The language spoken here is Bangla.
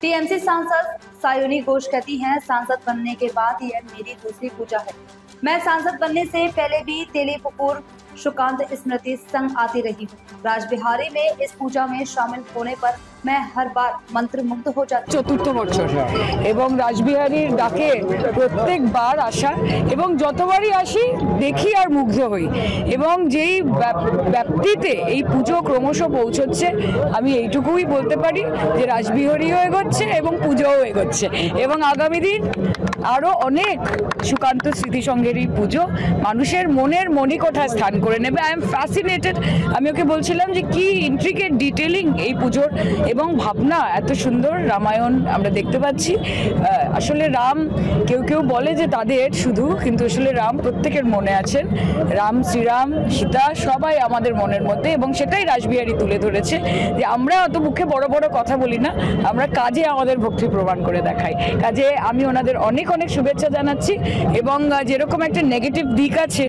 टीएमसी सांसद सायोनी घोष कहती हैं, सांसद बनने के बाद यह मेरी दूसरी पूजा है। मैं सांसद बनने से पहले भी तेलीपुकुर सुकांत स्मृति संग आती रही हूँ। राजबिहारी में इस पूजा में शामिल होने पर मैं हर बार मंत्रमुग्ध हो जाती हूँ। चतुर्थ बछर एवं राजबिहारीर डाके प्रत्येक बार आशा एवं যতবারই আসি দেখি আর মুগ্ধ হই এবং যেই ব্যাপ্তিতে এই পুজো ক্রমশ পৌঁছচ্ছে আমি এইটুকুই বলতে পারি যে রাজবিহারীও এগোচ্ছে এবং পুজোও এগোচ্ছে এবং আগামী দিন আরো অনেক সুকান্ত স্মৃতি সংঘেরই পুজো মানুষের মনের মণিকোঠায় স্থান করে নেবে। I am fascinated. আমি ওকে বলছিলাম যে কি ইন্ট্রিকেট ডিটেলিং এই পুজোর এবং ভাবনা এত সুন্দর রামায়ণ আমরা দেখতে পাচ্ছি। আসলে রাম কেউ কেউ বলে যে তাদের শুধু, কিন্তু আসলে রাম প্রত্যেকের মনে আছেন। রাম, শ্রীরাম, সীতা সবাই আমাদের মনের মধ্যে এবং সেটাই রাসবিহারী তুলে ধরেছে যে আমরা অত মুখে বড় বড় কথা বলি না, আমরা কাজে আমাদের ভক্তি প্রমাণ করে দেখাই। কাজে আমি ওনাদের অনেক অনেক শুভেচ্ছা জানাচ্ছি এবং যেরকম একটা নেগেটিভ দিক আছে